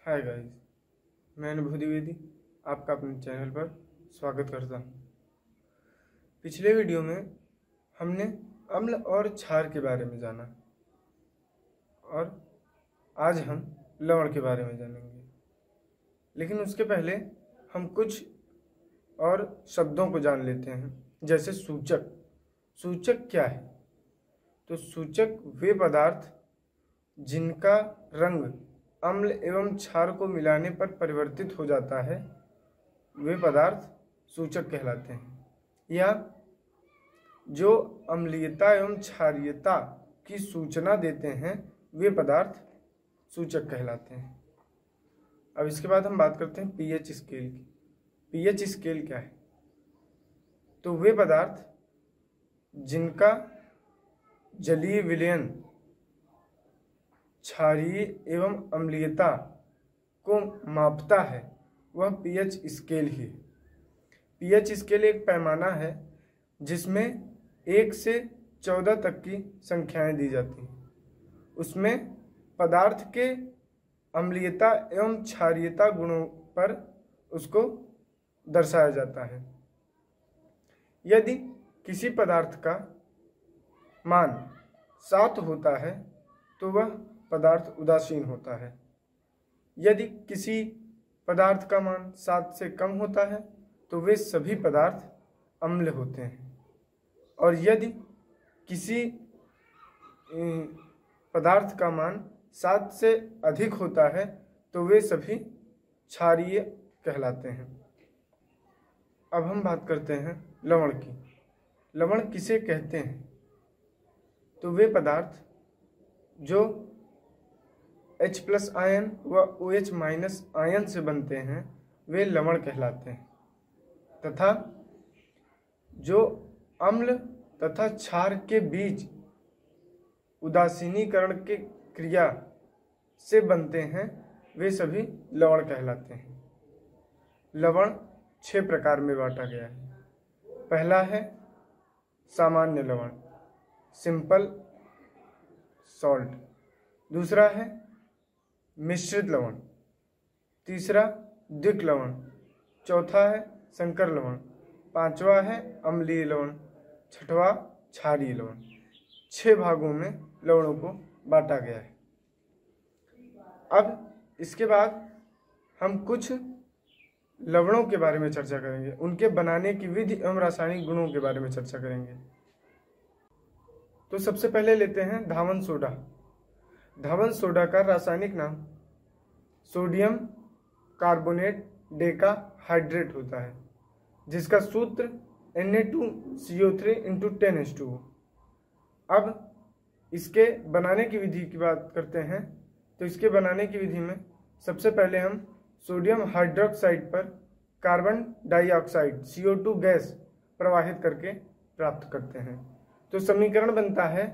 Hi guys, मैं अनुभव द्विवेदी आपका अपने चैनल पर स्वागत करता हूँ। पिछले वीडियो में हमने अम्ल और क्षार के बारे में जाना और आज हम लवण के बारे में जानेंगे। लेकिन उसके पहले हम कुछ और शब्दों को जान लेते हैं, जैसे सूचक। सूचक क्या है? तो सूचक वे पदार्थ जिनका रंग अम्ल एवं क्षार को मिलाने पर परिवर्तित हो जाता है, वे पदार्थ सूचक कहलाते हैं। या जो अम्लीयता एवं क्षारीयता की सूचना देते हैं, वे पदार्थ सूचक कहलाते हैं। अब इसके बाद हम बात करते हैं पीएच स्केल की। पीएच स्केल क्या है? तो वे पदार्थ जिनका जलीय विलयन क्षारीय एवं अम्लीयता को मापता है, वह पीएच स्केल ही है। पीएच स्केल एक पैमाना है जिसमें 1 से 14 तक की संख्याएं दी जाती हैं। उसमें पदार्थ के अम्लीयता एवं क्षारीयता गुणों पर उसको दर्शाया जाता है। यदि किसी पदार्थ का मान 7 होता है तो वह पदार्थ उदासीन होता है। यदि किसी पदार्थ का मान 7 से कम होता है तो वे सभी पदार्थ अम्ल होते हैं। और यदि किसी पदार्थ का मान 7 से अधिक होता है तो वे सभी क्षारीय कहलाते हैं। अब हम बात करते हैं लवण की। लवण किसे कहते हैं? तो वे पदार्थ जो H+ आयन व OH- आयन से बनते हैं, वे लवण कहलाते हैं। तथा जो अम्ल तथा क्षार के बीच उदासीनीकरण के क्रिया से बनते हैं, वे सभी लवण कहलाते हैं। लवण 6 प्रकार में बांटा गया है। पहला है सामान्य लवण, सिंपल सॉल्ट। दूसरा है मिश्रित लवण। तीसरा द्विक लवण। चौथा है संकर लवण। पांचवा है अम्लीय लवण। छठवां क्षारीय लवण। 6 भागों में लवणों को बांटा गया है। अब इसके बाद हम कुछ लवणों के बारे में चर्चा करेंगे, उनके बनाने की विधि एवं रासायनिक गुणों के बारे में चर्चा करेंगे। तो सबसे पहले लेते हैं धावन सोडा। धावन सोडा का रासायनिक नाम सोडियम कार्बोनेट डेका हाइड्रेट होता है, जिसका सूत्र Na2CO3 × 10H2O। अब इसके बनाने की विधि की बात करते हैं। तो इसके बनाने की विधि में सबसे पहले हम सोडियम हाइड्रोक्साइड पर कार्बन डाइऑक्साइड CO2 गैस प्रवाहित करके प्राप्त करते हैं। तो समीकरण बनता है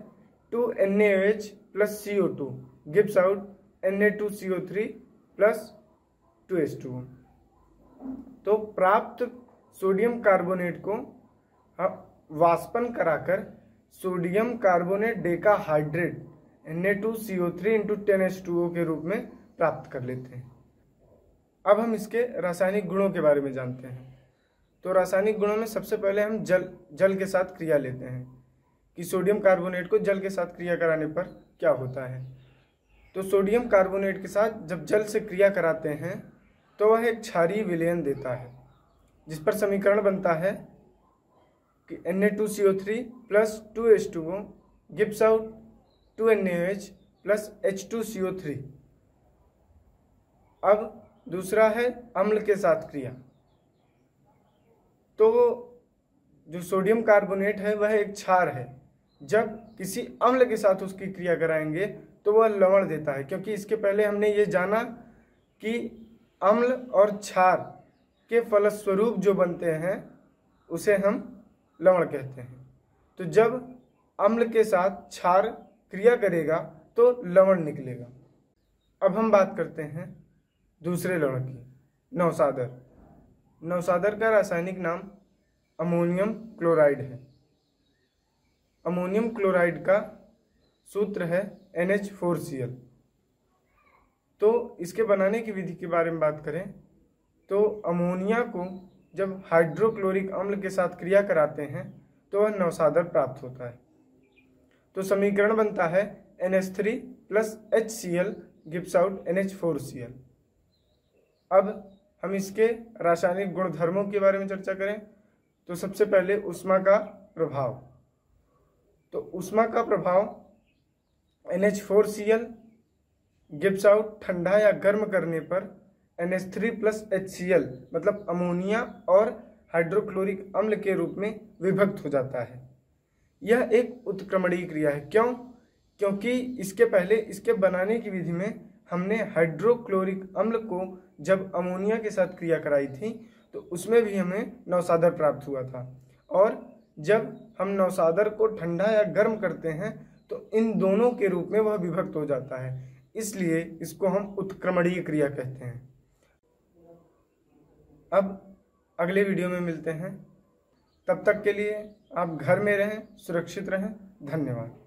2NaOH + CO2 gives out Na2CO3 + 2H2O। तो प्राप्त सोडियम कार्बोनेट को वाष्पन कराकर sodium carbonate Deka hydrate Na2CO3 × 10H2O के रूप में प्राप्त कर लेते हैं। अब हम इसके रासायनिक गुणों के बारे में जानते हैं। तो रासायनिक गुणों में सबसे पहले हम जल के साथ क्रिया लेते हैं कि सोडियम कार्बोनेट को जल के साथ क्रिया कराने पर क्या होता है। तो सोडियम कार्बोनेट के साथ जब जल से क्रिया कराते हैं तो वह एक क्षारीय विलयन देता है, जिस पर समीकरण बनता है कि Na2CO3 + 2H2O gives out 2NaOH + H2CO3। अब दूसरा है अम्ल के साथ क्रिया। तो जो सोडियम कार्बोनेट है वह एक क्षार है। जब किसी अम्ल के साथ उसकी क्रिया कराएंगे तो वह लवण देता है, क्योंकि इसके पहले हमने ये जाना कि अम्ल और क्षार के फलस्वरूप जो बनते हैं उसे हम लवण कहते हैं। तो जब अम्ल के साथ क्षार क्रिया करेगा तो लवण निकलेगा। अब हम बात करते हैं दूसरे लवण की, नौसादर। नौसादर का रासायनिक नाम अमोनियम क्लोराइड है। अमोनियम क्लोराइड का सूत्र है NH4Cl। तो इसके बनाने की विधि के बारे में बात करें तो अमोनिया को जब हाइड्रोक्लोरिक अम्ल के साथ क्रिया कराते हैं तो वह नौसादर प्राप्त होता है। तो समीकरण बनता है NH3 + HCl gives out NH4Cl। अब हम इसके रासायनिक गुणधर्मों के बारे में चर्चा करें तो सबसे पहले ऊष्मा का प्रभाव। तो ऊष्मा का प्रभाव NH4Cl गिव्स आउट ठंडा या गर्म करने पर NH3 + HCl मतलब अमोनिया और हाइड्रोक्लोरिक अम्ल के रूप में विभक्त हो जाता है। यह एक उत्क्रमणीय क्रिया है। क्यों? क्योंकि इसके पहले इसके बनाने की विधि में हमने हाइड्रोक्लोरिक अम्ल को जब अमोनिया के साथ क्रिया कराई थी तो उसमें भी हमें नौसादर प्राप्त हुआ था, और जब हम नौसादर को ठंडा या गर्म करते हैं तो इन दोनों के रूप में वह विभक्त हो जाता है, इसलिए इसको हम उत्क्रमणीय क्रिया कहते हैं। अब अगले वीडियो में मिलते हैं, तब तक के लिए आप घर में रहें, सुरक्षित रहें। धन्यवाद।